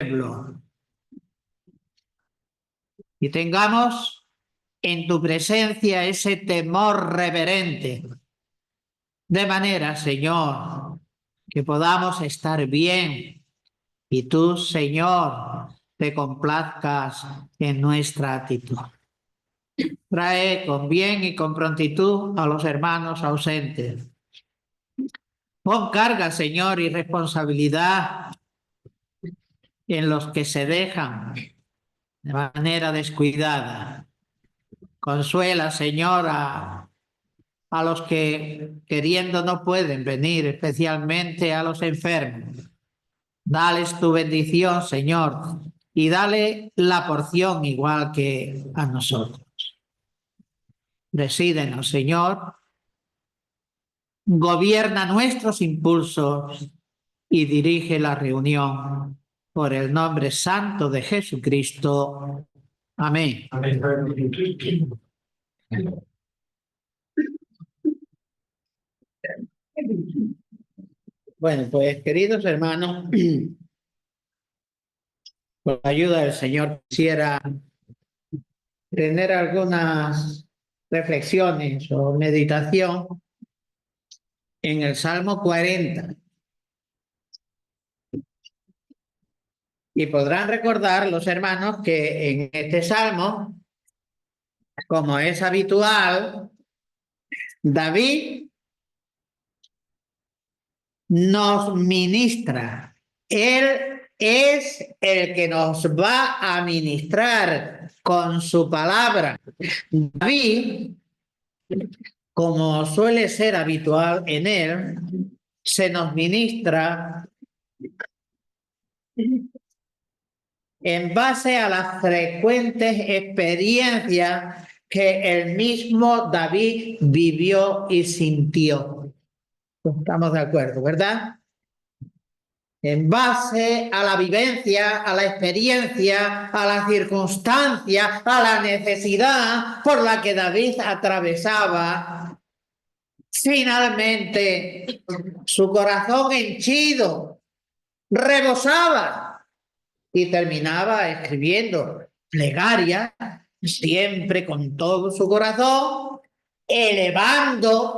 pueblo. Y tengamos en tu presencia ese temor reverente. De manera, Señor, que podamos estar bien y tú, Señor, te complazcas en nuestra actitud. Trae con bien y con prontitud a los hermanos ausentes. Pon carga, Señor, y responsabilidad en los que se dejan de manera descuidada. Consuela, Señor, a los que queriendo no pueden venir, especialmente a los enfermos. Dales tu bendición, Señor, y dale la porción igual que a nosotros. Presídenos, Señor, gobierna nuestros impulsos y dirige la reunión por el nombre santo de Jesucristo. Amén. Amén. Bueno, pues queridos hermanos, con la ayuda del Señor quisiera tener algunas reflexiones o meditación en el Salmo 40. Y podrán recordar los hermanos que en este Salmo, como es habitual, David nos ministra. Él es el que nos va a ministrar con su palabra. David, como suele ser habitual en él, se nos ministra en base a las frecuentes experiencias que el mismo David vivió y sintió. Estamos de acuerdo, ¿verdad? En base a la vivencia, a la experiencia, a la circunstancia, a la necesidad por la que David atravesaba, finalmente su corazón henchido rebosaba y terminaba escribiendo plegaria, siempre con todo su corazón, elevando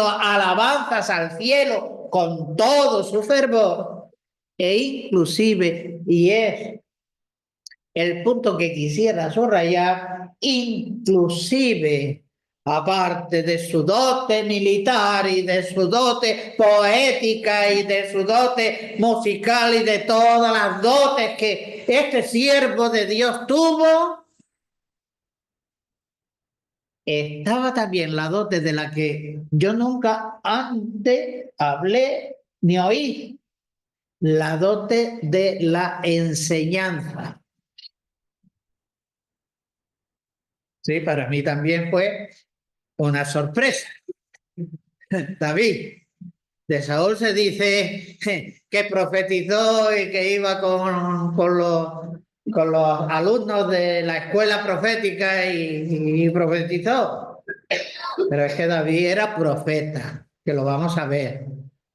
alabanzas al cielo con todo su fervor, e inclusive, y es el punto que quisiera subrayar, inclusive, aparte de su dote militar y de su dote poética y de su dote musical y de todas las dotes que este siervo de Dios tuvo, estaba también la dote de la que yo nunca antes hablé ni oí, la dote de la enseñanza. Sí, para mí también fue una sorpresa. David, de Saúl se dice que profetizó y que iba con los alumnos de la escuela profética y profetizó. Pero es que David era profeta, que lo vamos a ver.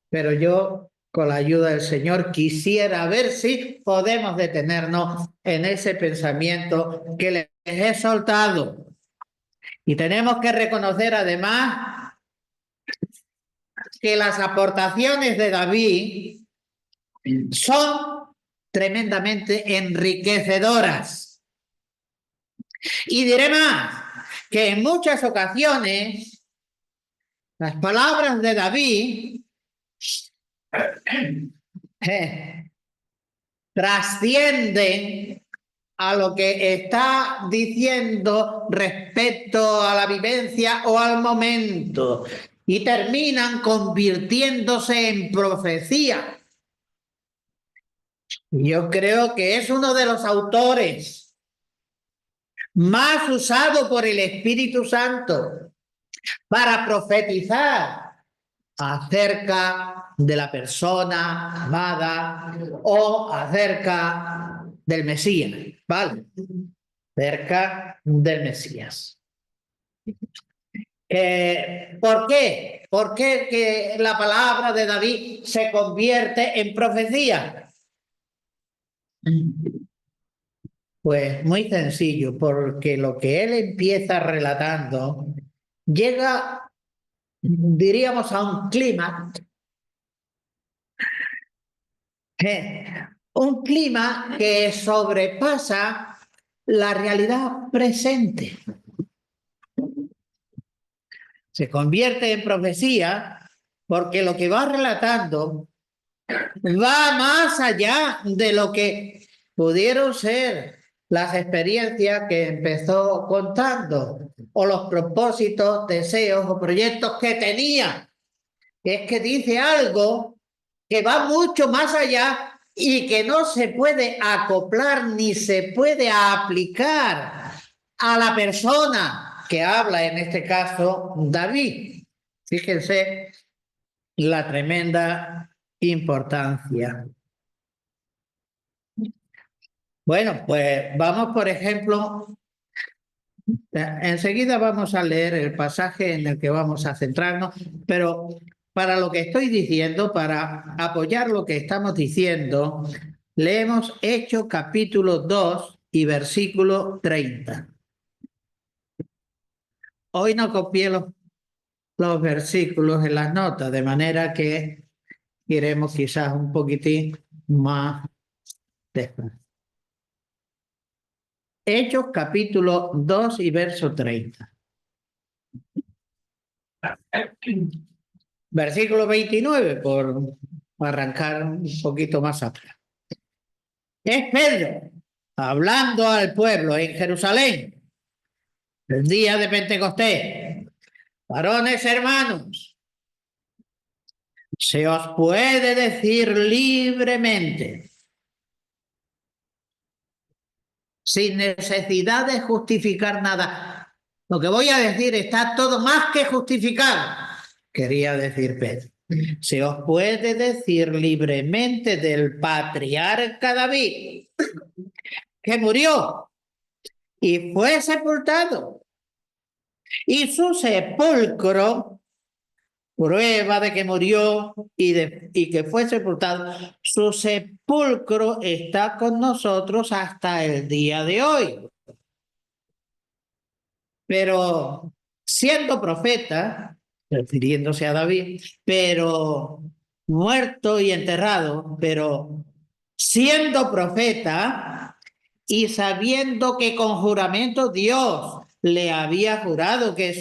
Pero yo, con la ayuda del Señor, quisiera ver si podemos detenernos en ese pensamiento que les he soltado. Y tenemos que reconocer además que las aportaciones de David son tremendamente enriquecedoras. Y diré más, que en muchas ocasiones las palabras de David trascienden a lo que está diciendo respecto a la vivencia o al momento y terminan convirtiéndose en profecía. Yo creo que es uno de los autores más usado por el Espíritu Santo para profetizar acerca de la persona amada o acerca del Mesías, ¿vale? Acerca del Mesías. ¿Por qué? ¿Por qué que la palabra de David se convierte en profecía? Pues muy sencillo, porque lo que él empieza relatando llega, diríamos, a un clima, eh, un clima que sobrepasa la realidad presente. Se convierte en profecía porque lo que va relatando va más allá de lo que pudieron ser las experiencias que empezó contando o los propósitos, deseos o proyectos que tenía. Es que dice algo que va mucho más allá y que no se puede acoplar ni se puede aplicar a la persona que habla, en este caso, David. Fíjense la tremenda importancia. Bueno, pues vamos, por ejemplo, enseguida vamos a leer el pasaje en el que vamos a centrarnos, pero para lo que estoy diciendo, para apoyar lo que estamos diciendo, leemos Hechos capítulo 2 y versículo 30. Hoy no copié los versículos en las notas, de manera que iremos quizás un poquitín más despacio. Hechos capítulo 2 y verso 30. Versículo 29, por arrancar un poquito más atrás. Es Pedro hablando al pueblo en Jerusalén, el día de Pentecostés. Varones hermanos, se os puede decir libremente, sin necesidad de justificar nada. Lo que voy a decir está todo más que justificado, quería decir Pedro. Se os puede decir libremente del patriarca David, que murió y fue sepultado, y su sepulcro, prueba de que murió y que fue sepultado, su sepulcro está con nosotros hasta el día de hoy. Pero siendo profeta, refiriéndose a David, pero muerto y enterrado, pero siendo profeta y sabiendo que con juramento Dios le había jurado que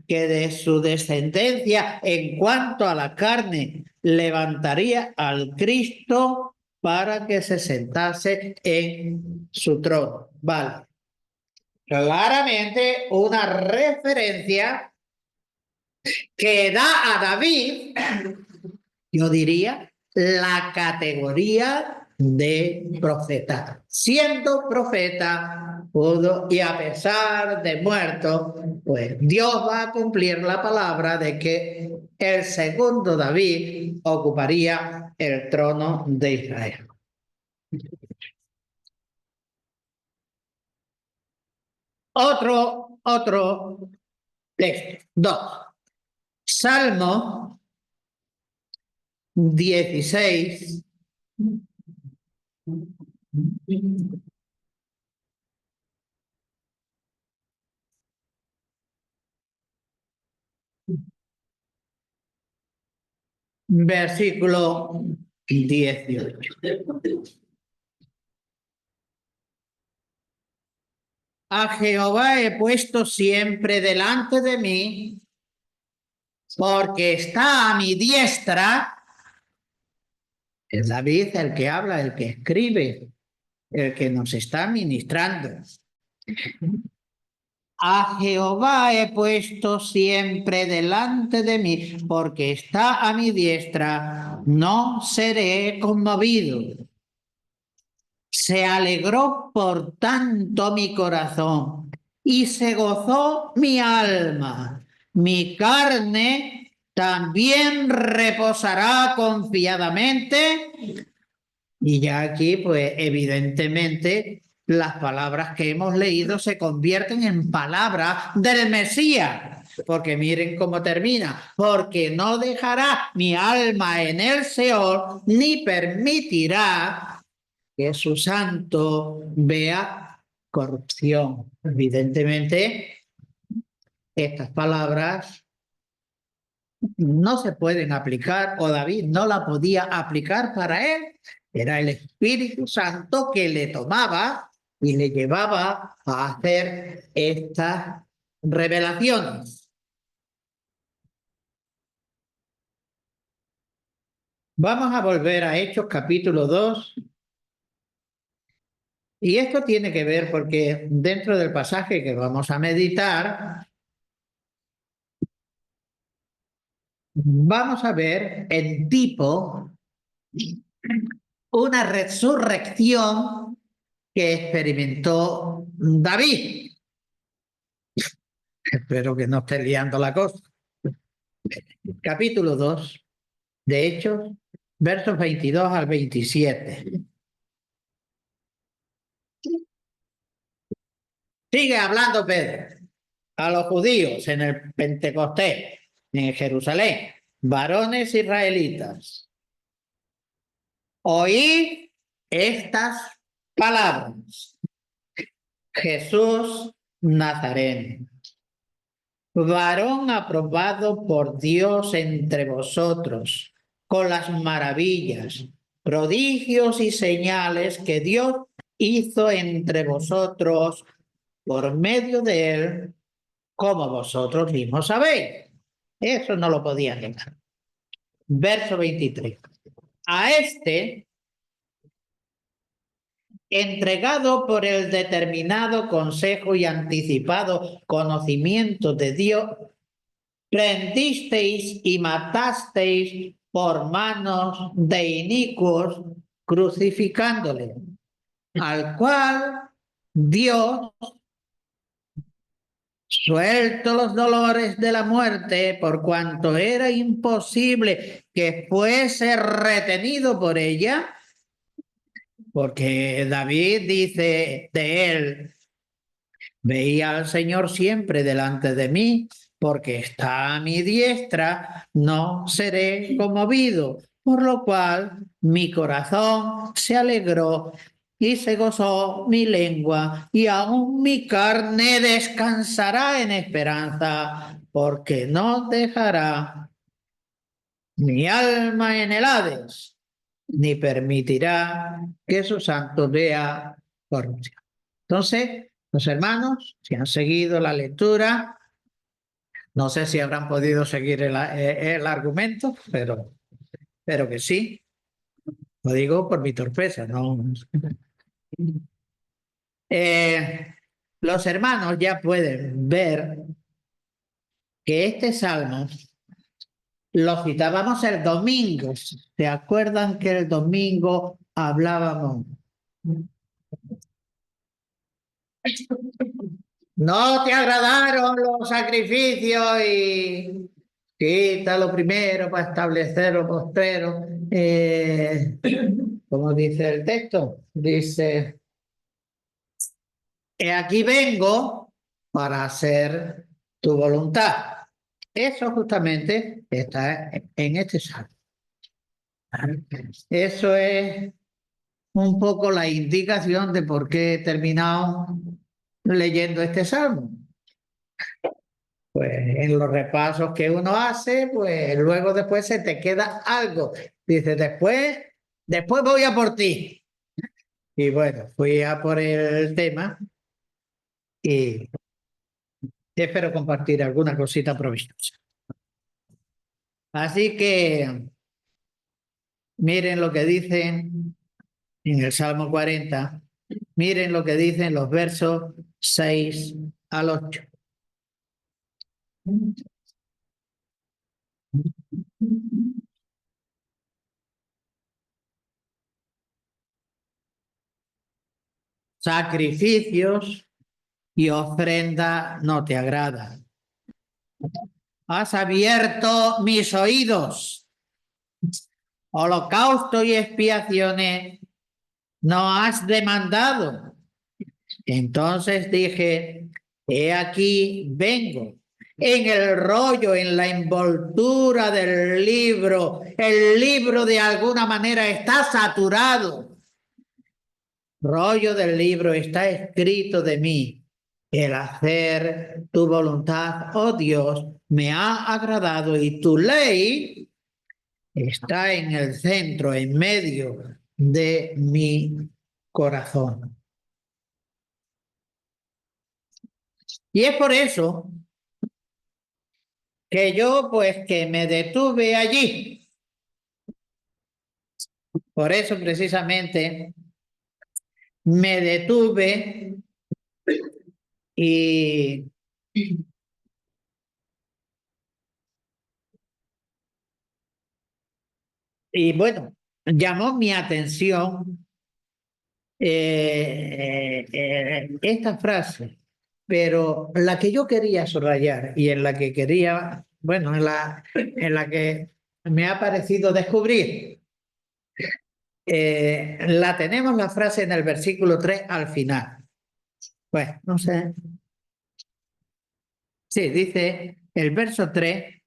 de su descendencia en cuanto a la carne levantaría al Cristo para que se sentase en su trono. Vale. Claramente una referencia que da a David, yo diría, la categoría de profeta. Siendo profeta, pudo, y a pesar de muerto, pues Dios va a cumplir la palabra de que el segundo David ocuparía el trono de Israel. Otro texto. 2. Salmo 16. Versículo 18. A Jehová he puesto siempre delante de mí, porque está a mi diestra. Es David el que habla, el que escribe, el que nos está ministrando. A Jehová he puesto siempre delante de mí, porque está a mi diestra, no seré conmovido. Se alegró por tanto mi corazón y se gozó mi alma. Mi carne también reposará confiadamente. Y ya aquí, pues evidentemente, las palabras que hemos leído se convierten en palabras del Mesías. Porque miren cómo termina. Porque no dejará mi alma en el Seol, ni permitirá que su santo vea corrupción. Evidentemente, estas palabras no se pueden aplicar, o David no la podía aplicar para él. Era el Espíritu Santo que le tomaba y le llevaba a hacer estas revelaciones. Vamos a volver a Hechos capítulo 2. Y esto tiene que ver porque dentro del pasaje que vamos a meditar, vamos a ver en tipo una resurrección que experimentó David. Espero que no esté liando la cosa. Capítulo 2 de Hechos, versos 22 al 27. Sigue hablando Pedro a los judíos en el Pentecostés, en Jerusalén, varones israelitas. Oíd estas palabras. Jesús Nazareno, varón aprobado por Dios entre vosotros, con las maravillas, prodigios y señales que Dios hizo entre vosotros por medio de él, como vosotros mismos sabéis. Eso no lo podían negar. Verso 23. A este, entregado por el determinado consejo y anticipado conocimiento de Dios, prendisteis y matasteis por manos de inicuos, crucificándole, al cual Dios, suelto los dolores de la muerte, por cuanto era imposible que fuese retenido por ella, porque David dice de él, veía al Señor siempre delante de mí, porque está a mi diestra, no seré conmovido, por lo cual mi corazón se alegró y se gozó mi lengua, y aún mi carne descansará en esperanza, porque no dejará mi alma en el Hades, ni permitirá que su santo vea corrupción. Entonces, los hermanos, si han seguido la lectura, no sé si habrán podido seguir el argumento, pero que sí. Lo digo por mi torpeza, ¿no? Los hermanos ya pueden ver que este salmo lo citábamos el domingo. ¿Se acuerdan que el domingo hablábamos? No te agradaron los sacrificios y quita lo primero para establecer lo postrero. Como dice el texto, dice, aquí vengo para hacer tu voluntad. Eso justamente está en este salmo. Eso es un poco la indicación de por qué he terminado leyendo este salmo. Pues en los repasos que uno hace, pues luego después se te queda algo. Dice, después voy a por ti. Y bueno, fui a por el tema y espero compartir alguna cosita provechosa. Así que miren lo que dicen en el Salmo 40, miren lo que dicen los versos 6 al 8. Sacrificios y ofrenda no te agradan. Has abierto mis oídos. Holocausto y expiaciones no has demandado. Entonces dije, he aquí vengo. En el rollo, en la envoltura del libro, el libro de alguna manera está saturado. rollo del libro está escrito de mí. El hacer tu voluntad, oh Dios, me ha agradado y tu ley está en el centro, en medio de mi corazón. Y es por eso que yo, pues, que me detuve allí. Por eso, precisamente, me detuve y, y bueno, llamó mi atención esta frase, pero la que yo quería subrayar y en la que quería, bueno, en la que me ha parecido descubrir, la tenemos la frase en el versículo 3 al final. Pues, no sé. Sí, dice el verso 3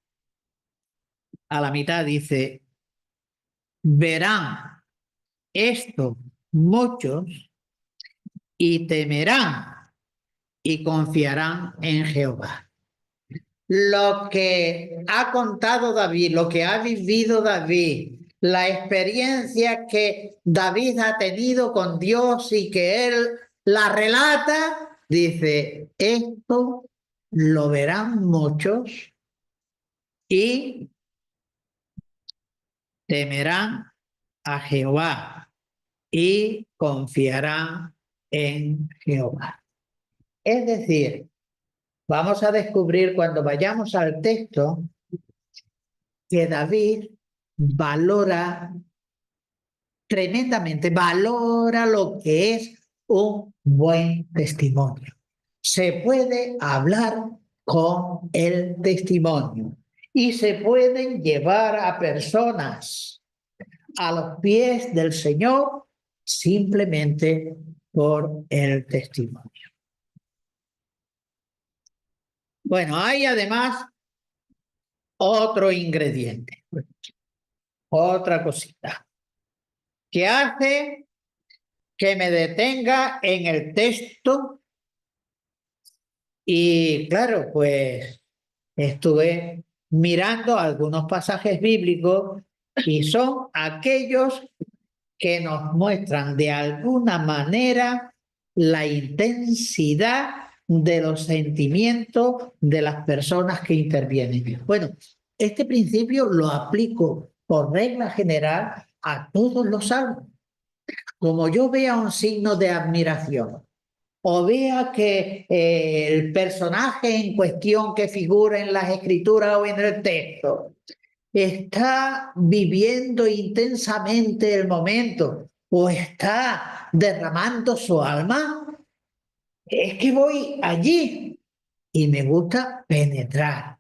a la mitad, dice, verán esto muchos y temerán y confiarán en Jehová. Lo que ha contado David, lo que ha vivido David, la experiencia que David ha tenido con Dios y que él la relata, dice, esto lo verán muchos y temerán a Jehová y confiarán en Jehová. Es decir, vamos a descubrir cuando vayamos al texto que David valora tremendamente, valora lo que es un buen testimonio. Se puede hablar con el testimonio y se pueden llevar a personas a los pies del Señor simplemente por el testimonio. Bueno, hay además otro ingrediente, otra cosita, que hace que me detenga en el texto y claro, pues estuve mirando algunos pasajes bíblicos y son aquellos que nos muestran de alguna manera la intensidad de los sentimientos de las personas que intervienen. Bueno, este principio lo aplico por regla general a todos los salmos. Como yo vea un signo de admiración o vea que el personaje en cuestión que figura en las escrituras o en el texto está viviendo intensamente el momento o está derramando su alma, es que voy allí y me gusta penetrar.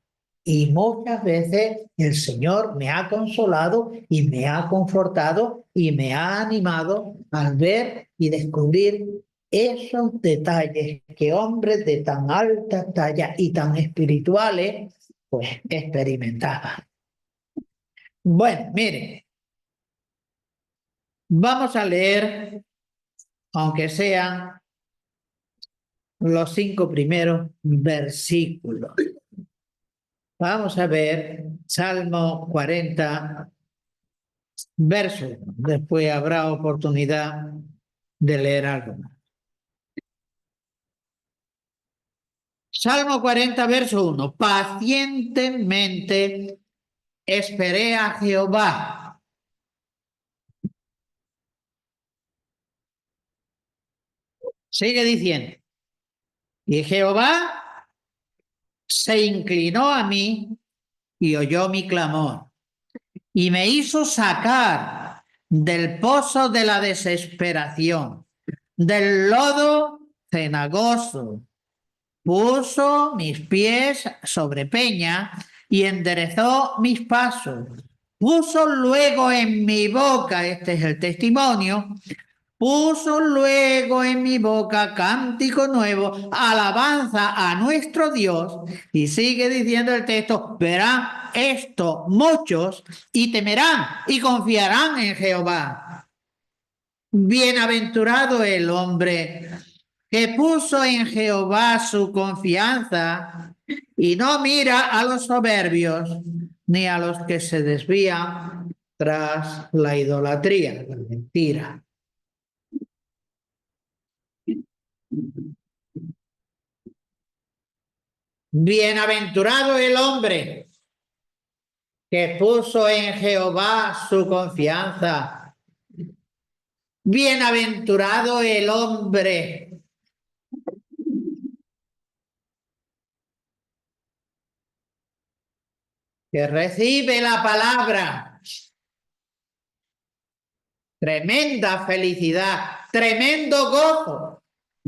Y muchas veces el Señor me ha consolado y me ha confortado y me ha animado al ver y descubrir esos detalles que hombres de tan alta talla y tan espirituales pues experimentaban. Bueno, mire, vamos a leer, aunque sean los 5 primeros versículos. Vamos a ver Salmo 40, verso 1. Después habrá oportunidad de leer algo más. Salmo 40, verso 1. Pacientemente esperé a Jehová. Sigue diciendo. Y Jehová se inclinó a mí y oyó mi clamor y me hizo sacar del pozo de la desesperación, del lodo cenagoso. Puso mis pies sobre peña y enderezó mis pasos. Puso luego en mi boca, este es el testimonio, puso luego en mi boca cántico nuevo, alabanza a nuestro Dios. Y sigue diciendo el texto, verán esto muchos y temerán y confiarán en Jehová. Bienaventurado el hombre que puso en Jehová su confianza y no mira a los soberbios ni a los que se desvían tras la idolatría, la mentira. Bienaventurado el hombre que puso en Jehová su confianza. Bienaventurado el hombre que recibe la palabra. Tremenda felicidad, tremendo gozo,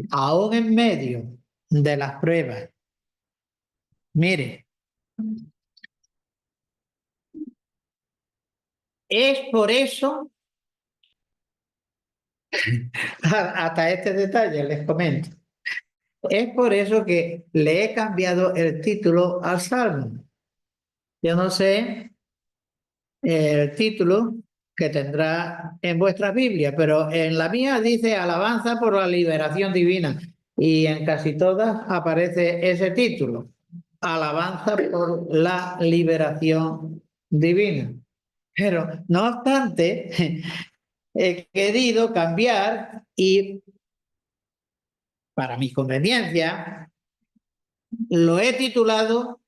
aún en medio de las pruebas. Mire, es por eso, hasta este detalle les comento, es por eso que le he cambiado el título al Salmo. Yo no sé el título que tendrá en vuestra Biblia, pero en la mía dice Alabanza por la liberación divina y en casi todas aparece ese título, Alabanza por la liberación divina. Pero no obstante, he querido cambiar y para mi conveniencia lo he titulado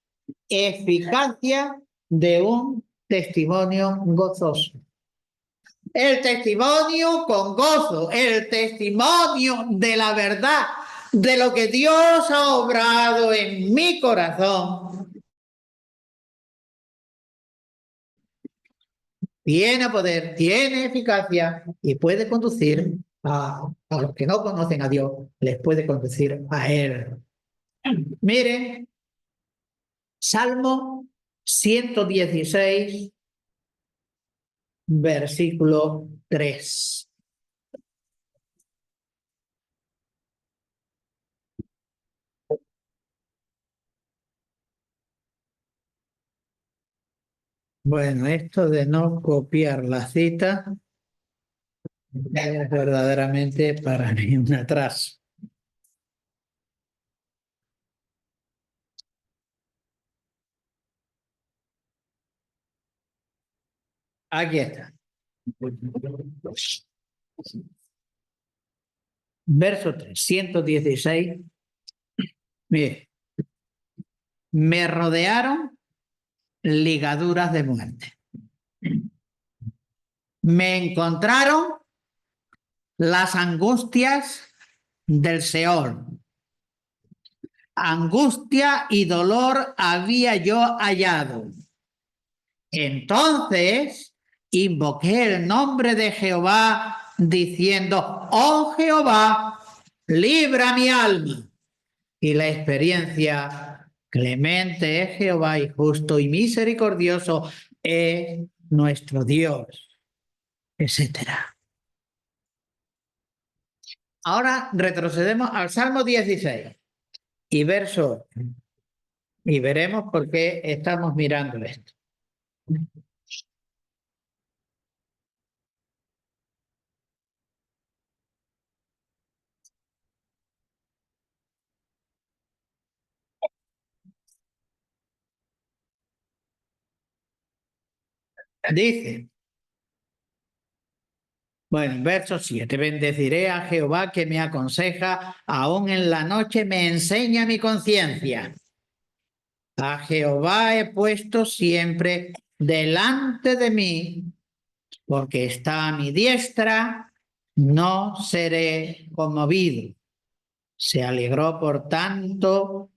Eficacia de un testimonio gozoso. El testimonio con gozo, el testimonio de la verdad, de lo que Dios ha obrado en mi corazón. Tiene poder, tiene eficacia y puede conducir a los que no conocen a Dios, les puede conducir a Él. Miren, Salmo 116, versículo 3. Bueno, esto de no copiar la cita es verdaderamente para mí un atraso. Aquí está. Verso 3, 116. Mire, me rodearon ligaduras de muerte. Me encontraron las angustias del Seol. Angustia y dolor había yo hallado. Entonces invoqué el nombre de Jehová diciendo, oh Jehová, libra mi alma. Y la experiencia, clemente es Jehová y justo y misericordioso es nuestro Dios, etcétera. Ahora retrocedemos al Salmo 16 y verso 8, y veremos por qué estamos mirando esto. Dice, bueno, verso 7, bendeciré a Jehová que me aconseja, aún en la noche me enseña mi conciencia. A Jehová he puesto siempre delante de mí, porque está a mi diestra, no seré conmovido. Se alegró por tanto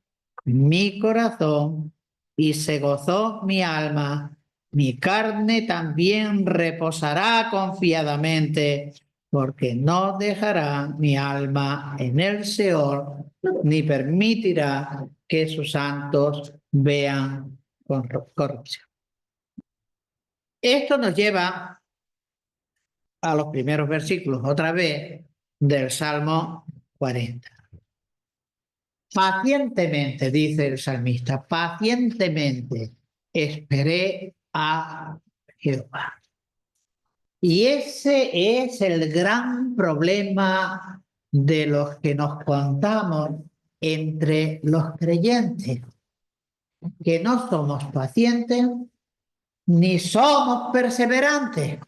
mi corazón y se gozó mi alma. Mi carne también reposará confiadamente, porque no dejará mi alma en el Seol, ni permitirá que sus santos vean corrupción. Esto nos lleva a los primeros versículos, otra vez, del Salmo 40. Pacientemente, dice el salmista, pacientemente esperé a Jehová. Y ese es el gran problema de los que nos contamos entre los creyentes, que no somos pacientes, ni somos perseverantes,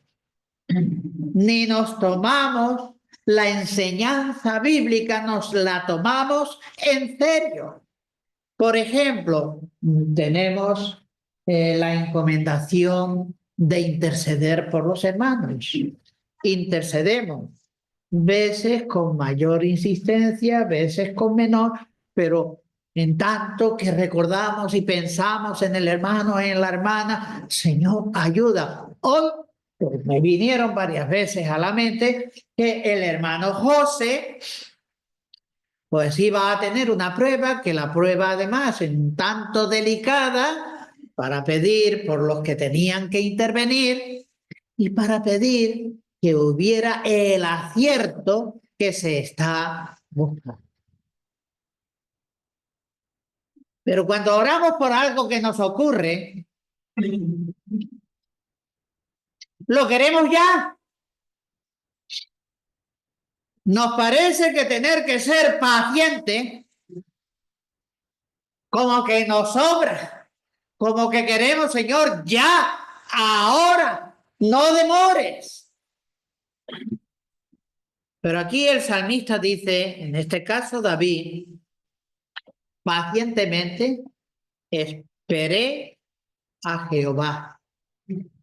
ni nos tomamos la enseñanza bíblica, nos la tomamos en serio. Por ejemplo, tenemos la encomendación de interceder por los hermanos. Intercedemos, veces con mayor insistencia, veces con menor, pero en tanto que recordamos y pensamos en el hermano, en la hermana, Señor, ayuda. Hoy pues, me vinieron varias veces a la mente que el hermano José pues iba a tener una prueba, que la prueba además es un tanto delicada, para pedir por los que tenían que intervenir y para pedir que hubiera el acierto que se está buscando. Pero cuando oramos por algo que nos ocurre, lo queremos ya. Nos parece que tener que ser paciente como que nos sobra, como que queremos, Señor, ya, ahora, no demores. Pero aquí el salmista dice, en este caso David, pacientemente esperé a Jehová.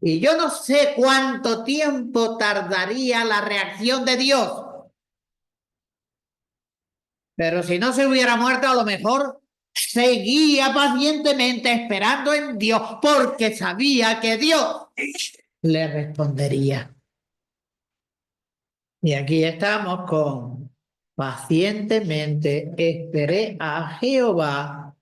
Y yo no sé cuánto tiempo tardaría la reacción de Dios. Pero si no se hubiera muerto, a lo mejor seguía pacientemente esperando en Dios porque sabía que Dios le respondería. Y aquí estamos con pacientemente esperé a Jehová.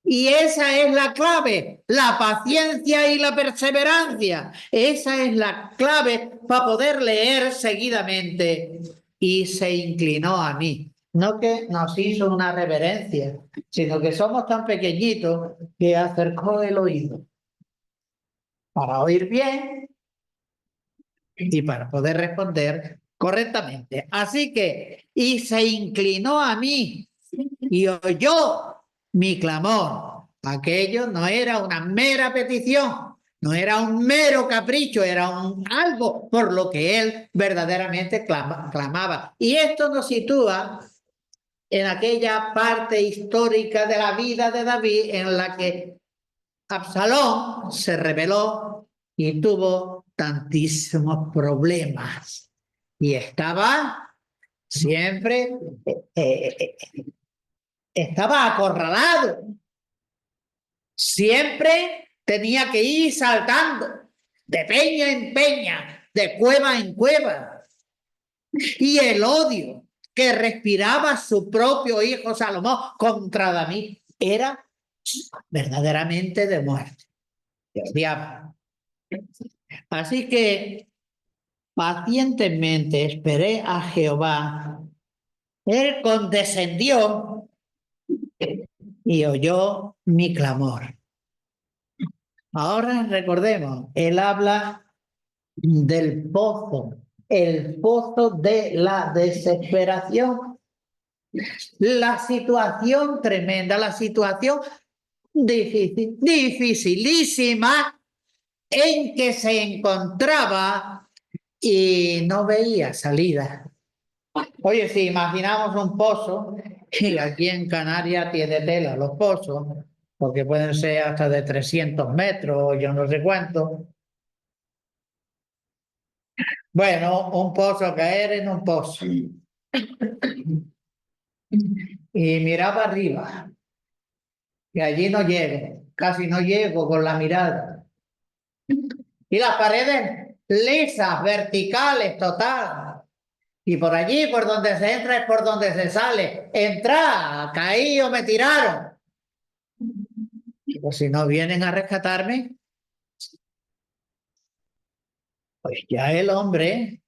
Y esa es la clave, la paciencia y la perseverancia. Esa es la clave para poder leer seguidamente. Y se inclinó a mí. No que nos hizo una reverencia, sino que somos tan pequeñitos que acercó el oído para oír bien y para poder responder correctamente. Así que, y se inclinó a mí y oyó mi clamor. Aquello no era una mera petición, no era un mero capricho, era algo por lo que él verdaderamente clamaba. Y esto nos sitúa en aquella parte histórica de la vida de David en la que Absalón se rebeló y tuvo tantísimos problemas. Y estaba siempre, estaba acorralado. Siempre tenía que ir saltando de peña en peña, de cueva en cueva. Y el odio que respiraba su propio hijo Salomón contra David era verdaderamente de muerte. Te odiaba. Así que pacientemente esperé a Jehová. Él condescendió y oyó mi clamor. Ahora recordemos, él habla del pozo, el pozo de la desesperación. La situación tremenda, la situación difícil, dificilísima en que se encontraba y no veía salida. Oye, si imaginamos un pozo, y aquí en Canarias tiene tela los pozos, porque pueden ser hasta de 300 metros, yo no sé cuánto. Bueno, un pozo, caer en un pozo. Y miraba arriba, y allí no llego, casi no llego con la mirada. Y las paredes lisas, verticales, total. Y por allí, por donde se entra, es por donde se sale. Entra, caí o me tiraron. Pues si no vienen a rescatarme, pues ya el hombre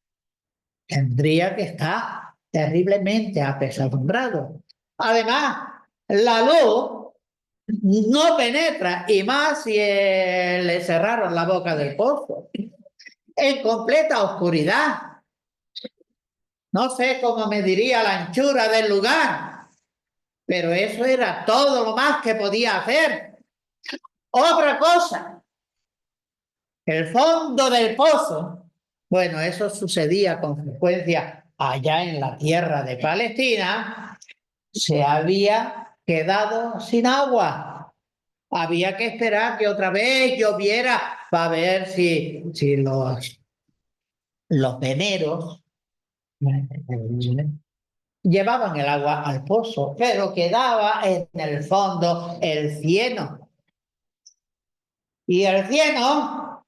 tendría que estar terriblemente apesadumbrado. Además, la luz no penetra, y más si le cerraron la boca del pozo. en completa oscuridad. No sé cómo me diría la anchura del lugar, pero eso era todo lo más que podía hacer. Otra cosa, el fondo del pozo. Bueno, eso sucedía con frecuencia allá en la tierra de Palestina. Se había quedado sin agua. Había que esperar que otra vez lloviera para ver si los veneros llevaban el agua al pozo, pero quedaba en el fondo el cieno. Y el cieno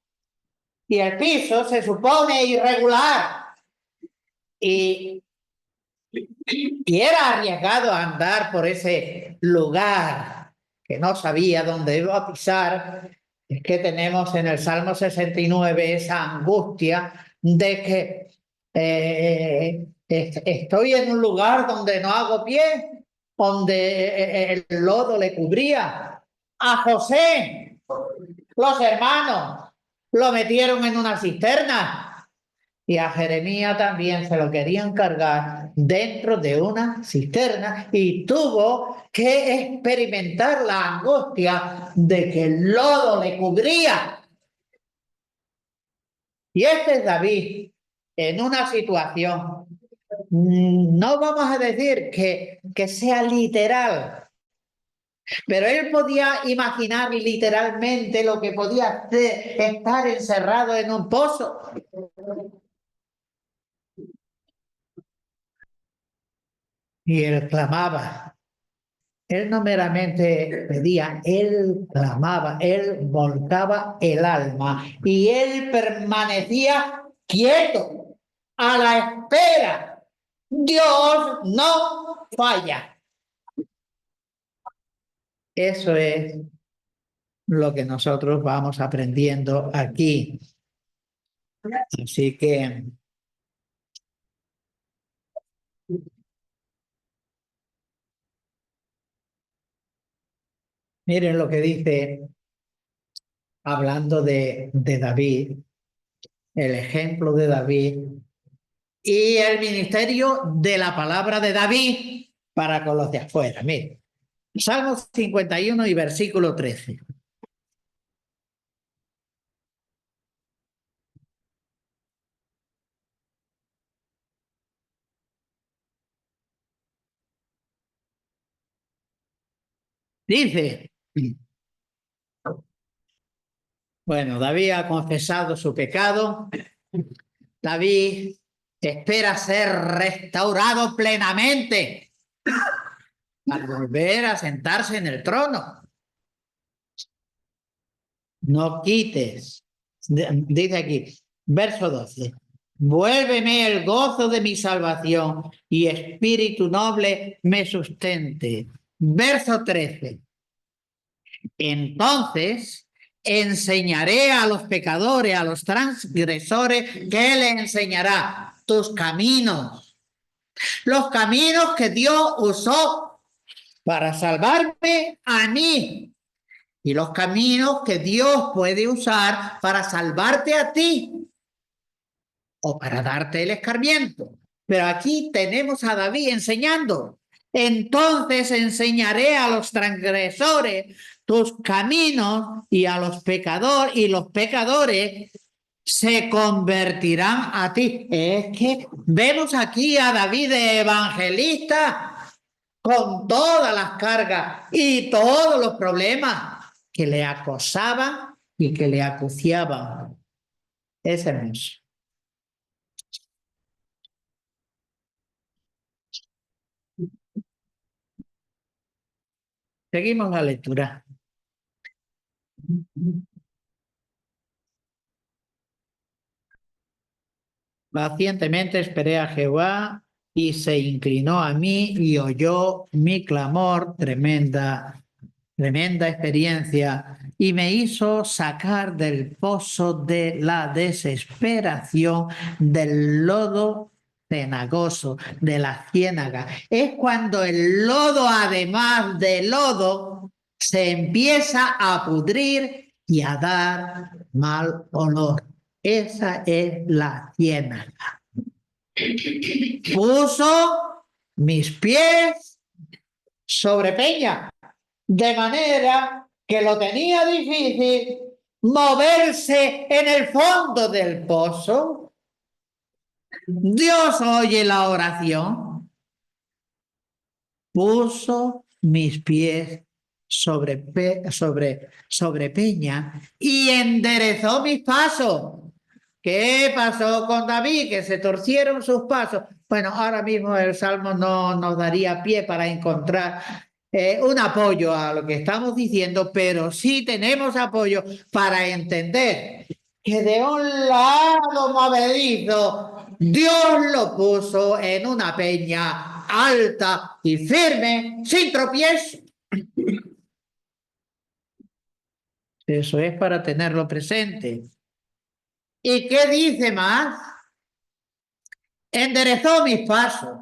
y el piso se supone irregular. Y, y era arriesgado andar por ese lugar que no sabía dónde iba a pisar. Es que tenemos en el Salmo 69 esa angustia de que estoy en un lugar donde no hago pie, donde el lodo le cubría. A José, los hermanos, lo metieron en una cisterna. Y a Jeremías también se lo querían cargar dentro de una cisterna y tuvo que experimentar la angustia de que el lodo le cubría. Y este es David en una situación, no vamos a decir que sea literal, pero él podía imaginar literalmente lo que podía estar encerrado en un pozo. Y él clamaba. Él no meramente pedía, él clamaba, él volcaba el alma y él permanecía quieto, a la espera. Dios no falla. Eso es lo que nosotros vamos aprendiendo aquí. Así que miren lo que dice, hablando de David, el ejemplo de David y el ministerio de la palabra de David para con los de afuera. Miren, Salmo 51 y versículo 13. Dice, bueno, David ha confesado su pecado. David espera ser restaurado plenamente para volver a sentarse en el trono. No quites, dice aquí, verso 12. Vuélveme el gozo de mi salvación y espíritu noble me sustente. Verso 13. Entonces enseñaré a los pecadores, a los transgresores, que le enseñará tus caminos, los caminos que Dios usó para salvarme a mí y los caminos que Dios puede usar para salvarte a ti o para darte el escarmiento. Pero aquí tenemos a David enseñando. Entonces enseñaré a los transgresores tus caminos y a los pecadores, y los pecadores se convertirán a ti. Es que vemos aquí a David de evangelista con todas las cargas y todos los problemas que le acosaban y que le acuciaban. Es hermoso. Seguimos la lectura. Pacientemente esperé a Jehová y se inclinó a mí y oyó mi clamor, tremenda experiencia, y me hizo sacar del pozo de la desesperación, del lodo cenagoso, de la ciénaga. Es cuando el lodo, además de lodo, se empieza a pudrir y a dar mal olor. Esa es la ciénaga. Puso mis pies sobre peña, de manera que lo tenía difícil moverse en el fondo del pozo. Dios oye la oración. Puso mis pies sobre peña y enderezó mis pasos. ¿Qué pasó con David? Que se torcieron sus pasos. Bueno, ahora mismo el Salmo no nos daría pie para encontrar un apoyo a lo que estamos diciendo, pero sí tenemos apoyo para entender que de un lado movedizo Dios lo puso en una peña alta y firme, sin tropiezo. Eso es para tenerlo presente. ¿Y qué dice más? Enderezó mis pasos.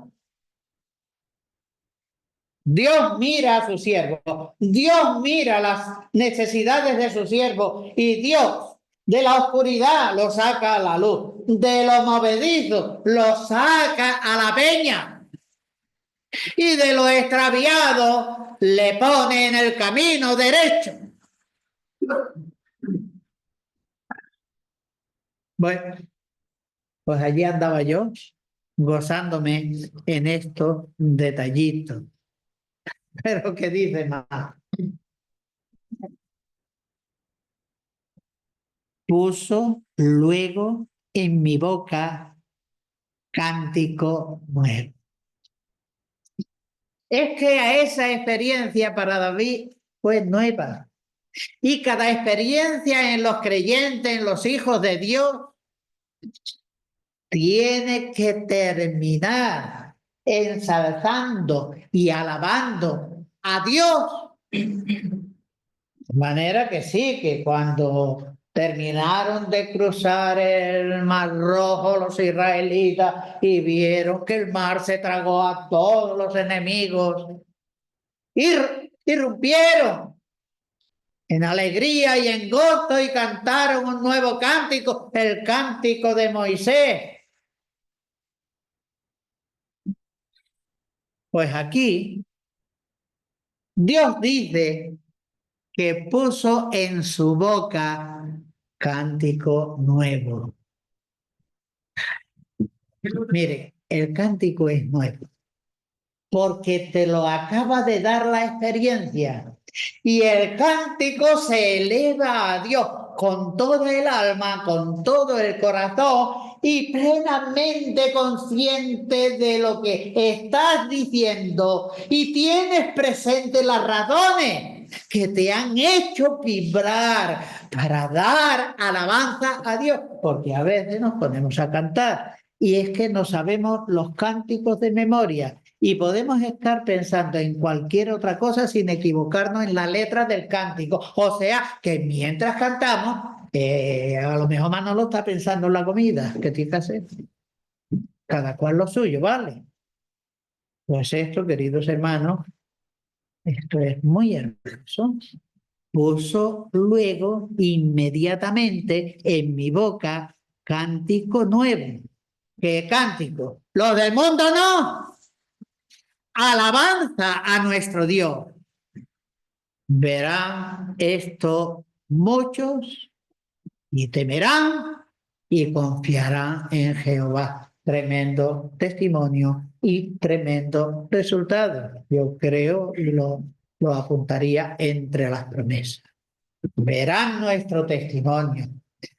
Dios mira a su siervo, Dios mira las necesidades de su siervo y Dios de la oscuridad lo saca a la luz, de lo movedizo lo saca a la peña y de lo extraviado le pone en el camino derecho. Bueno, pues allí andaba yo gozándome en estos detallitos. Pero ¿qué dice más? Puso luego en mi boca cántico nuevo. Es que a esa experiencia para David fue nueva. Y cada experiencia en los creyentes, en los hijos de Dios, tiene que terminar ensalzando y alabando a Dios. De manera que sí, que cuando terminaron de cruzar el Mar Rojo los israelitas y vieron que el mar se tragó a todos los enemigos, irrumpieron en alegría y en gozo y cantaron un nuevo cántico, el cántico de Moisés. Pues aquí Dios dice que puso en su boca cántico nuevo. Mire, el cántico es nuevo, porque te lo acaba de dar la experiencia. Y el cántico se eleva a Dios con todo el alma, con todo el corazón y plenamente consciente de lo que estás diciendo y tienes presente las razones que te han hecho vibrar para dar alabanza a Dios, porque a veces nos ponemos a cantar y es que no sabemos los cánticos de memoria y podemos estar pensando en cualquier otra cosa sin equivocarnos en la letra del cántico. O sea, que mientras cantamos, a lo mejor Manolo está pensando en la comida que tiene que hacer. Cada cual lo suyo, ¿vale? Pues esto, queridos hermanos, esto es muy hermoso. Puso luego inmediatamente en mi boca cántico nuevo. ¿Qué cántico? Los del mundo no. Alabanza a nuestro Dios. Verán esto muchos y temerán y confiarán en Jehová. Tremendo testimonio y tremendo resultado. Yo creo y lo apuntaría entre las promesas. Verán nuestro testimonio,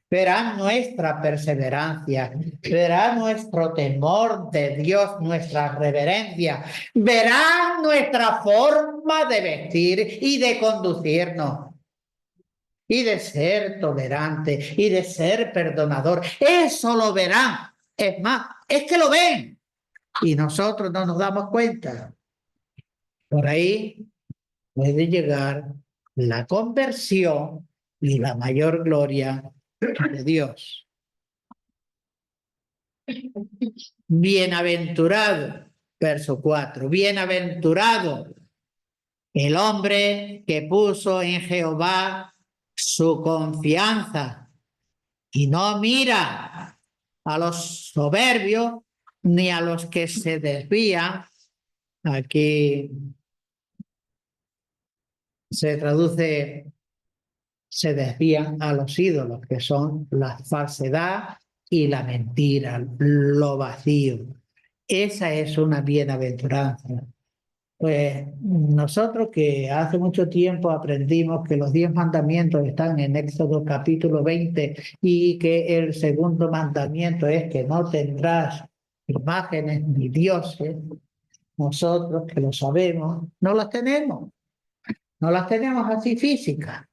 verán nuestra perseverancia, verán nuestro temor de Dios, nuestra reverencia, verán nuestra forma de vestir y de conducirnos, y de ser tolerante, y de ser perdonador. Eso lo verán. Es más, es que lo ven, y nosotros no nos damos cuenta. Por ahí puede llegar la conversión y la mayor gloria de Dios. Bienaventurado, verso 4, bienaventurado el hombre que puso en Jehová su confianza y no mira a los soberbios ni a los que se desvían. Aquí se traduce, se desvían a los ídolos, que son la falsedad y la mentira, lo vacío. Esa es una bienaventuranza. Pues nosotros que hace mucho tiempo aprendimos que los 10 mandamientos están en Éxodo capítulo 20 y que el segundo mandamiento es que no tendrás imágenes ni dioses, nosotros que lo sabemos, no las tenemos. No las tenemos así físicas.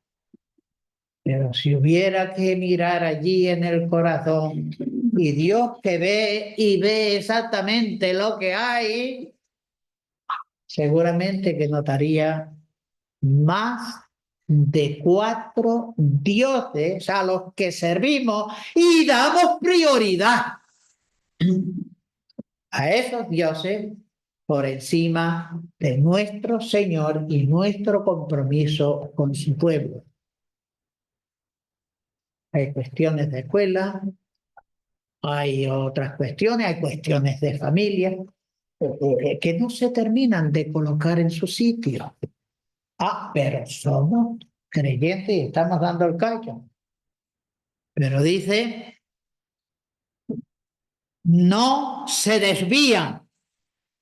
Pero si hubiera que mirar allí en el corazón y Dios que ve y ve exactamente lo que hay, seguramente que notaría más de 4 dioses a los que servimos y damos prioridad a esos dioses por encima de nuestro Señor y nuestro compromiso con su pueblo. Hay cuestiones de escuela, hay otras cuestiones, hay cuestiones de familia que no se terminan de colocar en su sitio. Pero somos creyentes y estamos dando el callo. Pero dice, no se desvían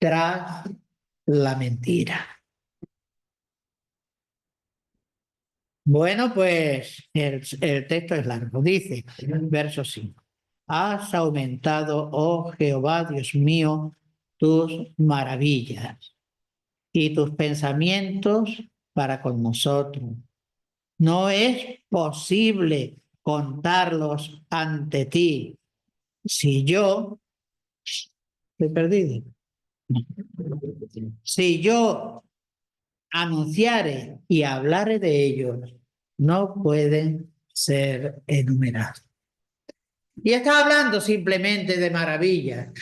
tras la mentira. Bueno, pues el texto es largo. Dice, verso 5. Has aumentado, oh Jehová, Dios mío, tus maravillas y tus pensamientos para con nosotros. No es posible contarlos ante ti. Si yo, estoy perdido. Si yo anunciare y hablare de ellos, no pueden ser enumerados. Y está hablando simplemente de maravillas,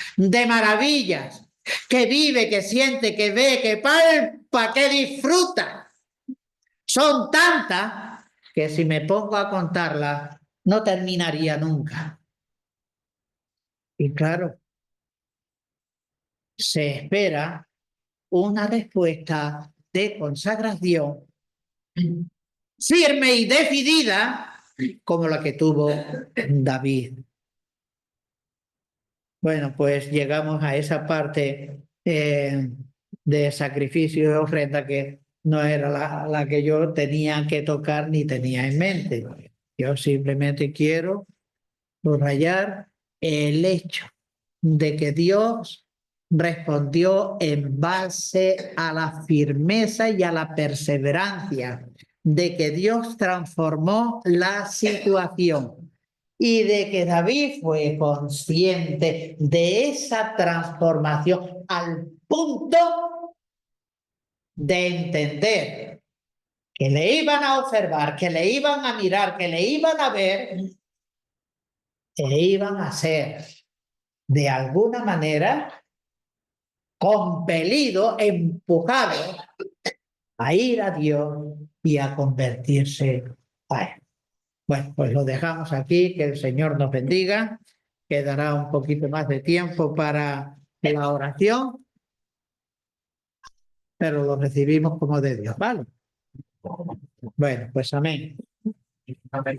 que vive, que siente, que ve, que palpa, que disfruta. Son tantas que si me pongo a contarlas, no terminaría nunca. Y claro, se espera una respuesta de consagración firme y decidida como la que tuvo David. Bueno, pues llegamos a esa parte de sacrificio y ofrenda que no era la que yo tenía que tocar ni tenía en mente. Yo simplemente quiero subrayar el hecho de que Dios respondió en base a la firmeza y a la perseverancia, de que Dios transformó la situación y de que David fue consciente de esa transformación al punto de entender que le iban a observar, que le iban a mirar, que le iban a ver e iban a ser de alguna manera compelido, empujado a ir a Dios y a convertirse a Él. Bueno, pues lo dejamos aquí, que el Señor nos bendiga, quedará un poquito más de tiempo para la oración, pero lo recibimos como de Dios, ¿vale? Bueno, pues amén. Amén.